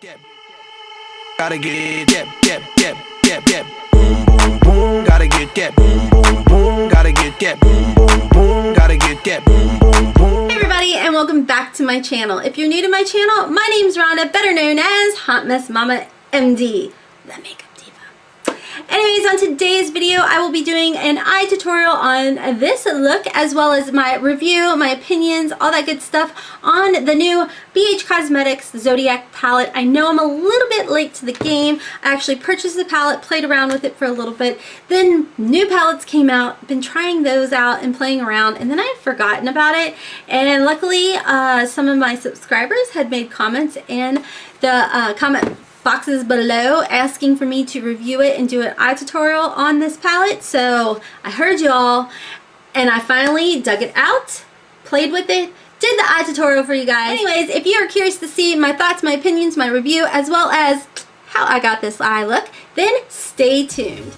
dip. Gotta get dip, dip, dip, dip, dip. Boom, boom, boom. Gotta get dip. Boom, boom, boom. Gotta get dip. Boom, boom, boom. Gotta get dip. Boom, boom, boom. Hey everybody, and welcome back to my channel. If you're new to my channel, my name's Rhonda, better known as Mess Momma MD, the makeup diva. Anyways, on today's video, I will be doing an eye tutorial on this look, as well as my review, my opinions, all that good stuff on the new BH Cosmetics Zodiac palette. I know I'm a little bit late to the game. I actually purchased the palette, played around with it for a little bit, then new palettes came out, been trying those out and playing around, and then I had forgotten about it. And luckily, some of my subscribers had made comments in the comment boxes below asking for me to review it and do an eye tutorial on this palette. So I heard y'all and I finally dug it out, played with it, did the eye tutorial for you guys. Anyways, if you are curious to see my thoughts, my opinions, my review, as well as how I got this eye look, then stay tuned.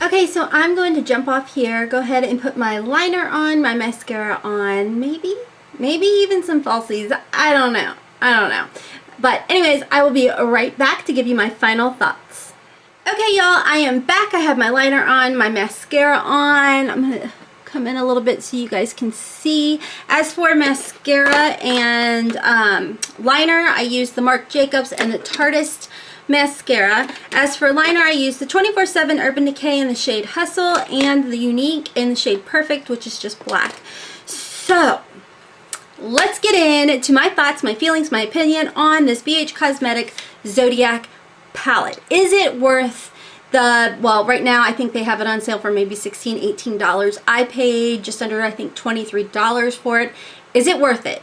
Okay, so I'm going to jump off here, go ahead and put my liner on, my mascara on, maybe even some falsies. I don't know. But anyways, I will be right back to give you my final thoughts. Okay, y'all, I am back. I have my liner on, my mascara on. I'm going to come in a little bit so you guys can see. As for mascara and liner, I use the Marc Jacobs and the Tarteist mascara. As for liner, I use the 24/7 Urban Decay in the shade Hustle and the Unique in the shade Perfect, which is just black. So let's get into my thoughts, my feelings, my opinion on this BH Cosmetics Zodiac palette. Is it worth the, well, right now I think they have it on sale for maybe $16, $18. I paid just under, I think, $23 for it. Is it worth it?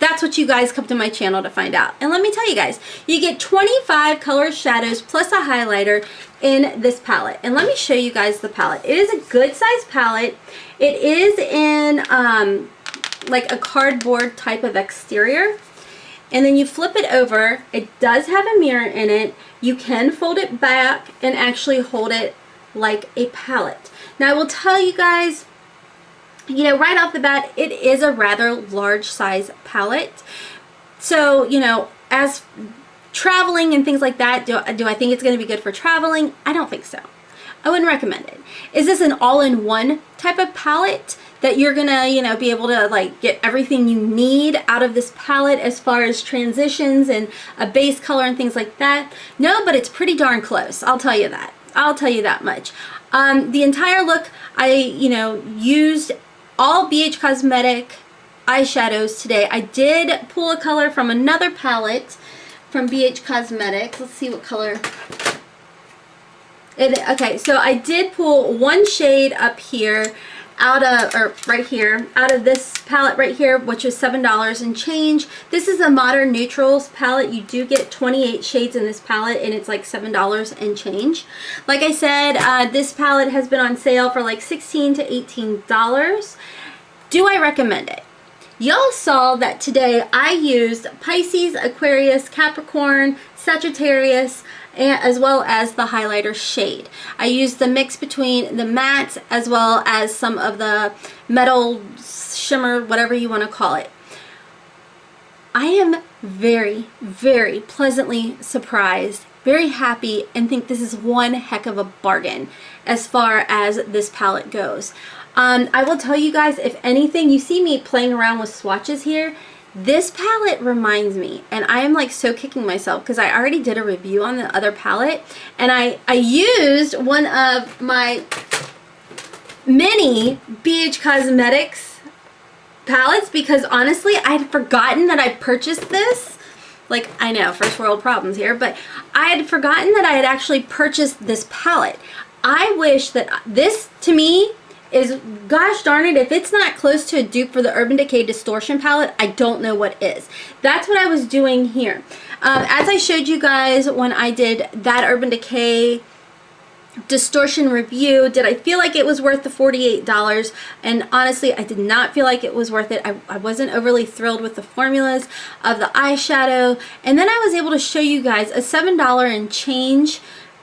That's what you guys come to my channel to find out. And let me tell you guys, you get 25 color shadows plus a highlighter in this palette. And let me show you guys the palette. It is a good size palette. It is in like a cardboard type of exterior. And then you flip it over. It does have a mirror in it. You can fold it back and actually hold it like a palette. Now I will tell you guys, you know, right off the bat, it is a rather large size palette. So, you know, as traveling and things like that, do I think it's going to be good for traveling? I don't think so. I wouldn't recommend it. Is this an all-in-one type of palette that you're going to, you know, be able to like get everything you need out of this palette as far as transitions and a base color and things like that? No, but it's pretty darn close. I'll tell you that. I'll tell you that much. The entire look, I, you know, used all BH Cosmetic eyeshadows today. I did pull a color from another palette from BH Cosmetics. Let's see what color. Okay, so I did pull one shade up here out of, or right here, out of this palette right here, which is $7 and change. This is a Modern Neutrals palette. You do get 28 shades in this palette, and it's like $7 and change. Like I said, this palette has been on sale for like $16 to $18. Do I recommend it? Y'all saw that today I used Pisces, Aquarius, Capricorn, Sagittarius, as well as the highlighter shade. I used the mix between the mattes as well as some of the metal shimmer, whatever you want to call it. I am very, very pleasantly surprised, very happy, and think this is one heck of a bargain as far as this palette goes. I will tell you guys, if anything, you see me playing around with swatches here. This palette reminds me, and I am like so kicking myself because I already did a review on the other palette, and I used one of my mini BH Cosmetics palettes because honestly I had forgotten that I purchased this. Like, I know, first world problems here, but I had forgotten that I had actually purchased this palette. I wish that this, to me, is, gosh darn it, if it's not close to a dupe for the Urban Decay Distortion palette, I don't know what is. That's what I was doing here. As I showed you guys when I did that Urban Decay Distortion review, did I feel like it was worth the $48? And honestly, I did not feel like it was worth it. I wasn't overly thrilled with the formulas of the eyeshadow. And then I was able to show you guys a $7 and change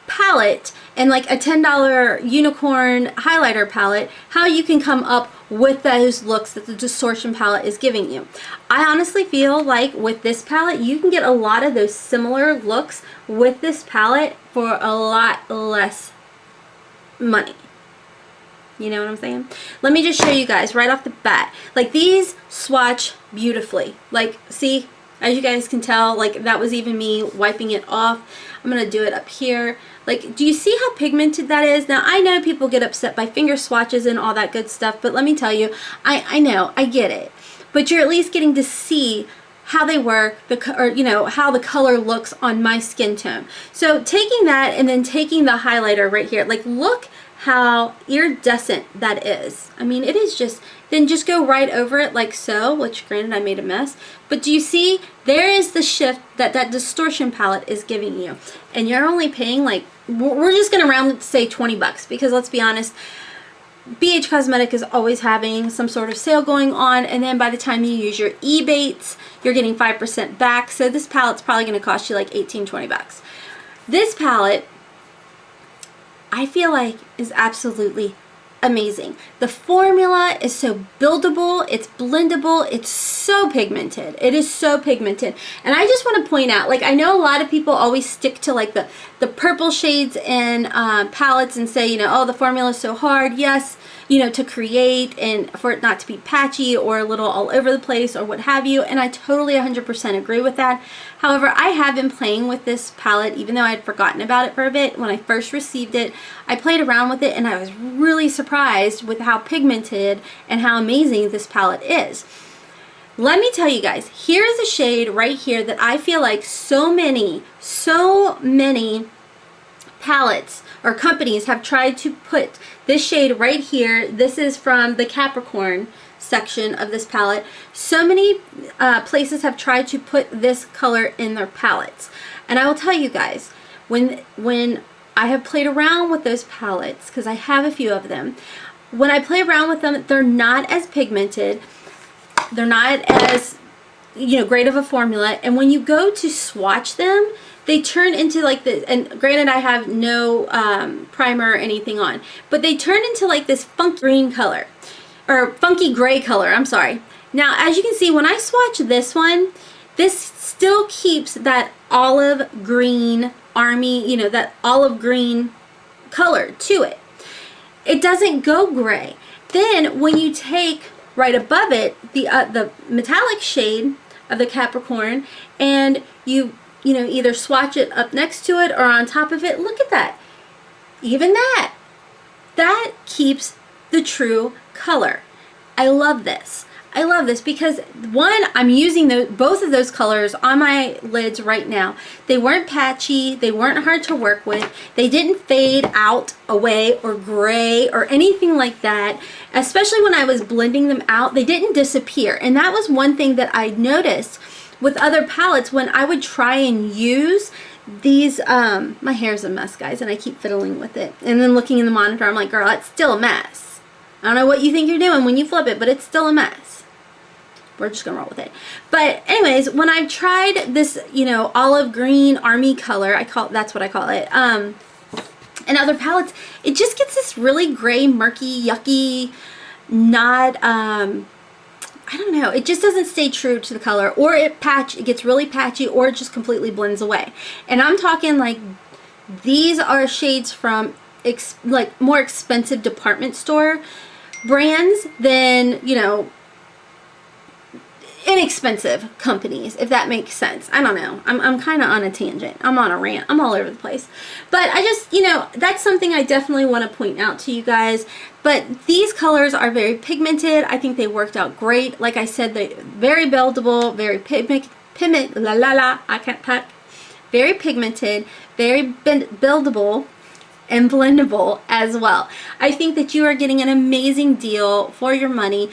palette and like a $10 unicorn highlighter palette, how you can come up with those looks that the Distortion palette is giving you. I honestly feel like with this palette, you can get a lot of those similar looks with this palette for a lot less money. You know what I'm saying? Let me just show you guys right off the bat. Like, these swatch beautifully. Like, see, as you guys can tell, like that was even me wiping it off. I'm gonna do it up here. Like, do you see how pigmented that is? Now, I know people get upset by finger swatches and all that good stuff, but let me tell you, I know, I get it. But you're at least getting to see how they work, or you know, how the color looks on my skin tone. So taking that and then taking the highlighter right here, like look how iridescent that is. I mean, it is just, then just go right over it like so, which granted I made a mess. But do you see, there is the shift that that Distortion palette is giving you. And you're only paying like, we're just gonna round it to say 20 bucks, because let's be honest, BH Cosmetic is always having some sort of sale going on, and then by the time you use your Ebates, you're getting 5% back. So this palette's probably gonna cost you like 18, 20 bucks. This palette, I feel like, is absolutely amazing. The formula is so buildable, it's blendable, it's so pigmented. It is so pigmented. And I just want to point out, like, I know a lot of people always stick to like the purple shades and palettes and say, you know, oh, the formula is so hard. Yes, you know, to create and for it not to be patchy or a little all over the place or what have you. And I totally 100% agree with that. However, I have been playing with this palette, even though I had forgotten about it for a bit. When I first received it, I played around with it and I was really surprised with how pigmented and how amazing this palette is. Let me tell you guys, here's a shade right here that I feel like so many palettes or companies have tried to put this shade right here. This is from the Capricorn section of this palette. So many places have tried to put this color in their palettes. And I will tell you guys, when I have played around with those palettes, because I have a few of them, when I play around with them, they're not as pigmented. They're not as, you know, great of a formula. And when you go to swatch them, they turn into like this, and granted I have no primer or anything on, but they turn into like this funky green color, or funky gray color, I'm sorry. Now, as you can see, when I swatch this one, this still keeps that olive green army, you know, that olive green color to it. It doesn't go gray. Then when you take right above it the metallic shade of the Capricorn, and you know, either swatch it up next to it or on top of it, look at that. Even that keeps the true color. I love this. I love this because one, I'm using both of those colors on my lids right now. They weren't patchy, they weren't hard to work with, they didn't fade out, away, or gray or anything like that. Especially when I was blending them out, they didn't disappear. And that was one thing that I noticed with other palettes when I would try and use these. My hair's a mess, guys, and I keep fiddling with it. And then looking in the monitor, I'm like, girl, it's still a mess. I don't know what you think you're doing when you flip it, but it's still a mess. We're just gonna roll with it. But anyways, when I've tried this, you know, olive green army color, that's what I call it, and other palettes, it just gets this really gray, murky, yucky, not, I don't know, it just doesn't stay true to the color, or it gets really patchy, or it just completely blends away. And I'm talking like, these are shades from like more expensive department store brands than, you know, inexpensive companies, if that makes sense. I don't know. I'm kind of on a tangent. I'm on a rant. I'm all over the place. But I just, you know, that's something I definitely want to point out to you guys. But these colors are very pigmented. I think they worked out great. Like I said, they're very buildable, very I can't talk. Very pigmented, very buildable, and blendable as well. I think that you are getting an amazing deal for your money.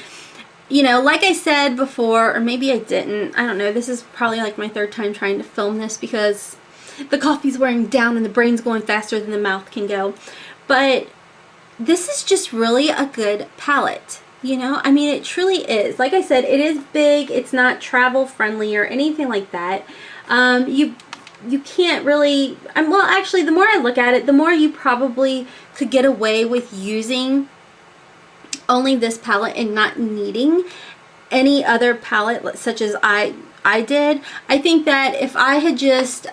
You know, like I said before, or maybe I didn't, I don't know, this is probably like my third time trying to film this because the coffee's wearing down and the brain's going faster than the mouth can go. But this is just really a good palette, you know? I mean, it truly is. Like I said, it is big, it's not travel friendly or anything like that. You can't really, well, actually, the more I look at it, the more you probably could get away with using only this palette and not needing any other palette such as I did. I think that if I had just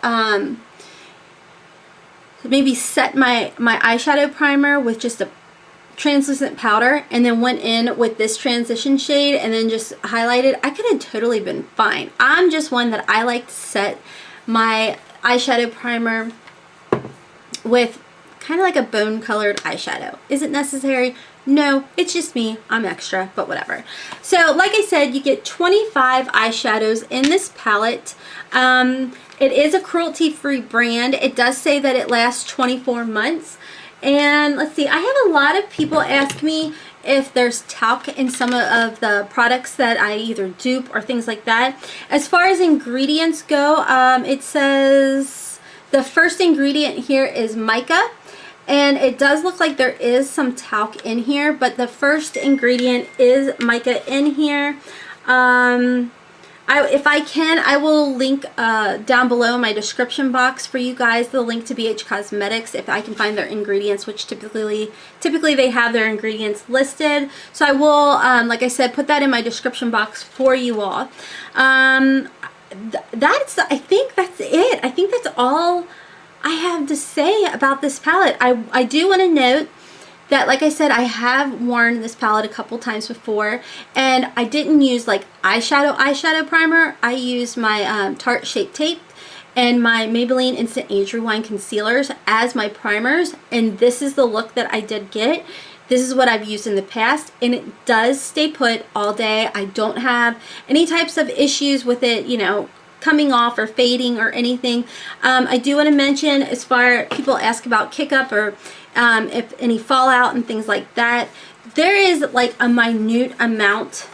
maybe set my eyeshadow primer with just a translucent powder and then went in with this transition shade and then just highlighted, I could have totally been fine. I'm just one that I like to set my eyeshadow primer with kind of like a bone colored eyeshadow. Is it necessary? No, it's just me. I'm extra, but whatever. So like I said, you get 25 eyeshadows in this palette. It is a cruelty-free brand. It does say that it lasts 24 months. And let's see, I have a lot of people ask me if there's talc in some of the products that I either dupe or things like that. As far as ingredients go, it says the first ingredient here is mica. And it does look like there is some talc in here, but the first ingredient is mica in here. If I can, I will link down below in my description box for you guys the link to BH Cosmetics if I can find their ingredients, which typically they have their ingredients listed. So I will, like I said, put that in my description box for you all. I think that's it. I think that's all I have to say about this palette. I do want to note that, like I said, I have worn this palette a couple times before, and I didn't use like eyeshadow primer. I used my Tarte Shape Tape and my Maybelline Instant Age Rewind concealers as my primers, and this is the look that I did get. This is what I've used in the past, and it does stay put all day. I don't have any types of issues with it, you know, coming off or fading or anything. I do want to mention, as far people ask about kick up or if any fallout and things like that, there is like a minute amount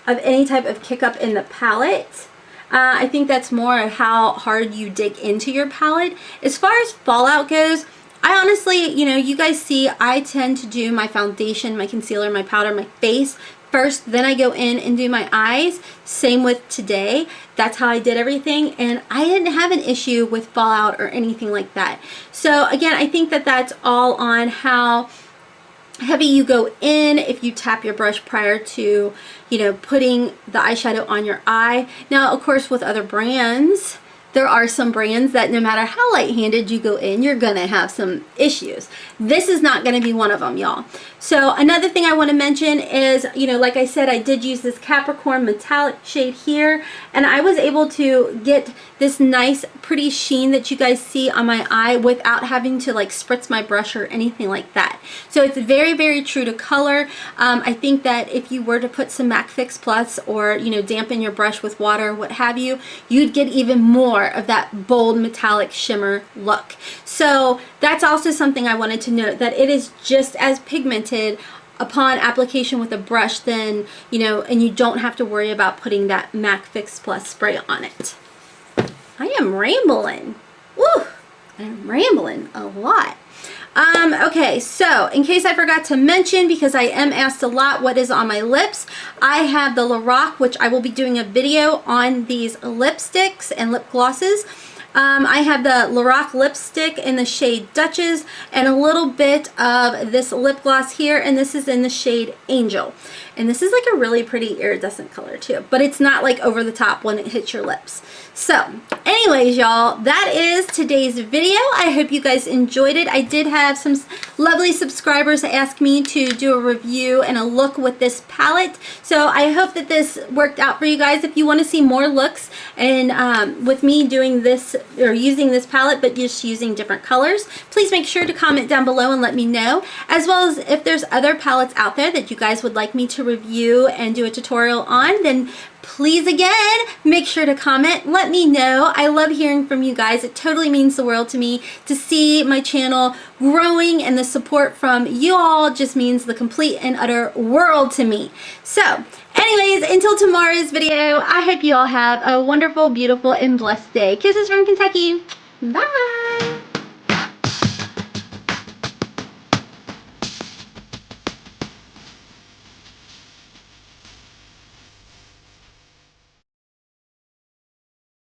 of any type of kick up in the palette. I think that's more of how hard you dig into your palette. As far as fallout goes, I honestly, you know, you guys see I tend to do my foundation, my concealer, my powder, my face first, then I go in and do my eyes. Same with today. That's how I did everything, and I didn't have an issue with fallout or anything like that. So again, I think that that's all on how heavy you go in if you tap your brush prior to, you know, putting the eyeshadow on your eye. Now, of course, with other brands, there are some brands that no matter how light-handed you go in, you're gonna have some issues. This is not gonna be one of them, y'all. So another thing I want to mention is, you know, like I said, I did use this Capricorn metallic shade here, and I was able to get this nice pretty sheen that you guys see on my eye without having to like spritz my brush or anything like that. So it's very, very true to color. I think that if you were to put some MAC Fix Plus or, you know, dampen your brush with water, what have you, you'd get even more of that bold metallic shimmer look. So that's also something I wanted to note, that it is just as pigmented upon application with a brush then, you know, and you don't have to worry about putting that MAC Fix Plus spray on it. I am rambling. Woo! I'm rambling a lot. Okay, so in case I forgot to mention, because I am asked a lot what is on my lips, I have the Lorac, which I will be doing a video on these lipsticks and lip glosses. I have the Lorac lipstick in the shade Duchess and a little bit of this lip gloss here, and this is in the shade Angel. And this is like a really pretty iridescent color too, but it's not like over the top when it hits your lips. So anyways, y'all, that is today's video. I hope you guys enjoyed it. I did have some lovely subscribers ask me to do a review and a look with this palette. So I hope that this worked out for you guys. If you want to see more looks and with me doing this or using this palette but just using different colors, please make sure to comment down below and let me know, as well as if there's other palettes out there that you guys would like me to review and do a tutorial on, then please again make sure to comment, let me know. I love hearing from you guys. It totally means the world to me to see my channel growing, and the support from you all just means the complete and utter world to me. So anyways, until tomorrow's video, I hope you all have a wonderful, beautiful, and blessed day. Kisses from Kentucky. Bye.